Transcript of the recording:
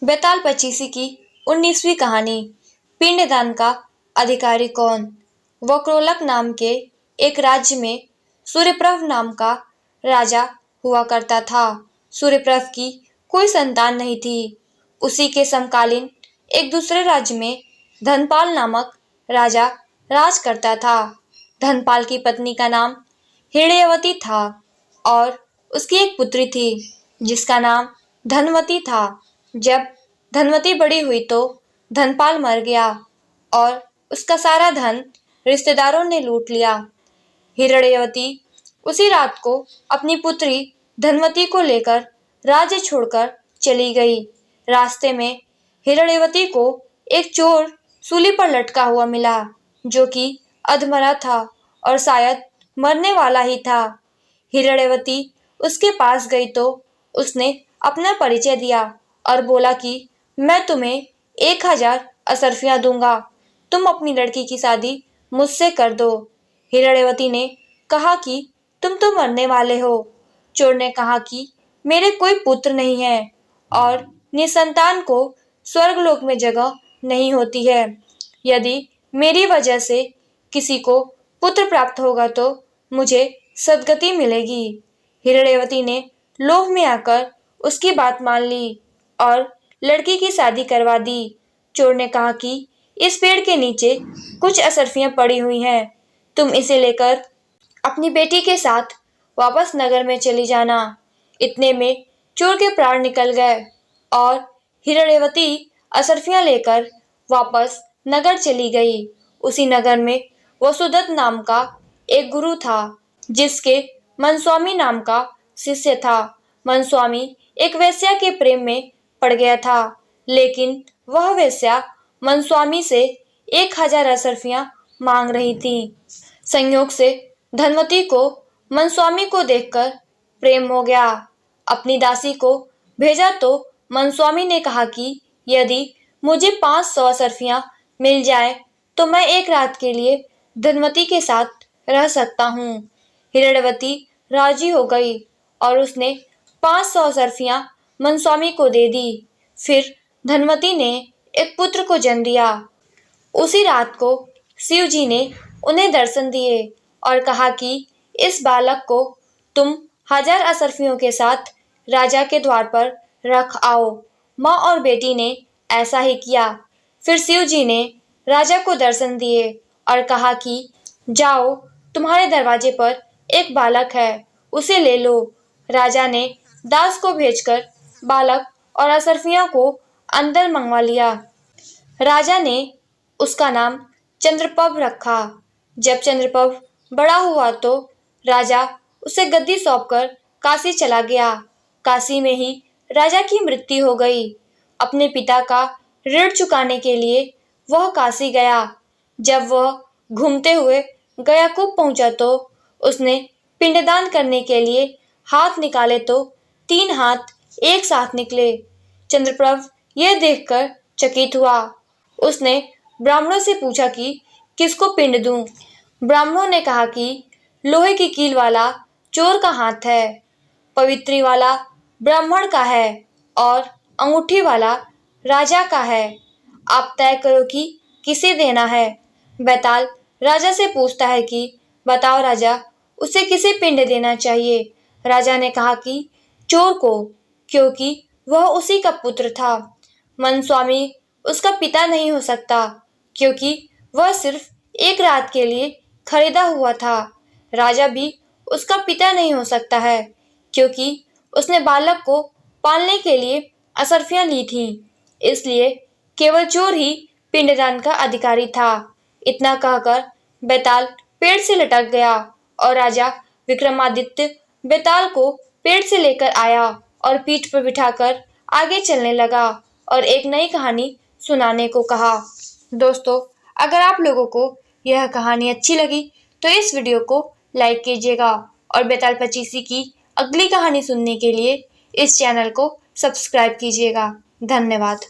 बेताल पचीसी की 19वीं कहानी। पिंडदान का अधिकारी कौन। वक्रोलक नाम के एक राज्य में सूर्यप्रभ नाम का राजा हुआ करता था। सूर्यप्रभ की कोई संतान नहीं थी। उसी के समकालीन एक दूसरे राज्य में धनपाल नामक राजा राज करता था। धनपाल की पत्नी का नाम हिरण्यवती था और उसकी एक पुत्री थी जिसका नाम धनवती था। जब धनवती बड़ी हुई तो धनपाल मर गया और उसका सारा धन रिश्तेदारों ने लूट लिया। हिरण्यवती उसी रात को अपनी पुत्री धनवती को लेकर राज्य छोड़कर चली गई। रास्ते में हिरण्यवती को एक चोर सूली पर लटका हुआ मिला जो कि अधमरा था और शायद मरने वाला ही था। हिरण्यवती उसके पास गई तो उसने अपना परिचय दिया और बोला कि मैं तुम्हें 1000 असरफियां दूंगा, तुम अपनी लड़की की शादी मुझसे कर दो। हिरण्यवती ने कहा कि तुम तो मरने वाले हो। चोर ने कहा कि मेरे कोई पुत्र नहीं है और निसंतान को स्वर्गलोक में जगह नहीं होती है। यदि मेरी वजह से किसी को पुत्र प्राप्त होगा तो मुझे सद्गति मिलेगी। हिरण्यवती ने लोभ में आकर उसकी बात मान ली और लड़की की शादी करवा दी। चोर ने कहा कि इस पेड़ के नीचे कुछ असरफियां पड़ी हुई हैं, तुम इसे लेकर अपनी बेटी के साथ वापस नगर में चली जाना। इतने में चोर के प्राण निकल गए और हिरण्यवती असरफियां लेकर वापस नगर चली गई। उसी नगर में वसुदत्त नाम का एक गुरु था जिसके मनस्वामी नाम का शिष्य था। मनस्वामी एक वेश्या के प्रेम में पड़ गया था, लेकिन वह वेश्या मनस्वामी से 1000 असरफियां मांग रही थी। संयोग से धनवती को मनस्वामी को देखकर प्रेम हो गया। अपनी दासी को भेजा तो मनस्वामी ने कहा कि यदि मुझे 500 असरफियां मिल जाए तो मैं एक रात के लिए धनवती के साथ रह सकता हूँ। हिरण्यवती राजी हो गई और उसने 500 असरफियां मनस्वामी को दे दी। फिर धनवती ने एक पुत्र को जन्म दिया। उसी रात को शिव जी ने उन्हें दर्शन दिए और कहा कि इस बालक को तुम 1000 असरफियों के साथ राजा के द्वार पर रख आओ। माँ और बेटी ने ऐसा ही किया। फिर शिव जी ने राजा को दर्शन दिए और कहा कि जाओ, तुम्हारे दरवाजे पर एक बालक है, उसे ले लो। राजा ने दास को भेजकर बालक और असरफियां को अंदर मंगवा लिया। राजा ने उसका नाम चंद्रप्रभ रखा। जब चंद्रप्रभ बड़ा हुआ तो राजा उसे गद्दी सौंपकर काशी चला गया। काशी में ही राजा की मृत्यु हो गई। अपने पिता का ऋण चुकाने के लिए वह काशी गया। जब वह घूमते हुए गयाकूप पहुंचा तो उसने पिंडदान करने के लिए हाथ निकाले तो 3 हाथ एक साथ निकले। चंद्रप्रभ यह देखकर चकित हुआ। उसने ब्राह्मणों से पूछा कि किसको पिंड दूं। ब्राह्मणों ने कहा कि लोहे की कील वाला चोर का हाथ है, पवित्री वाला ब्राह्मण का है और अंगूठी वाला राजा का है। आप तय करो कि किसे देना है। बेताल राजा से पूछता है कि बताओ राजा, उसे किसे पिंड देना चाहिए। राजा ने कहा कि चोर को, क्योंकि वह उसी का पुत्र था। मनस्वामी उसका पिता नहीं हो सकता क्योंकि वह सिर्फ एक रात के लिए खरीदा हुआ था। राजा भी उसका पिता नहीं हो सकता है क्योंकि उसने बालक को पालने के लिए असरफियां ली थीं। इसलिए केवल चोर ही पिंडदान का अधिकारी था। इतना कहकर बेताल पेड़ से लटक गया और राजा विक्रमादित्य बेताल को पेड़ से लेकर आया और पीठ पर बिठाकर आगे चलने लगा और एक नई कहानी सुनाने को कहा। दोस्तों, अगर आप लोगों को यह कहानी अच्छी लगी तो इस वीडियो को लाइक कीजिएगा और बेताल पचीसी की अगली कहानी सुनने के लिए इस चैनल को सब्सक्राइब कीजिएगा। धन्यवाद।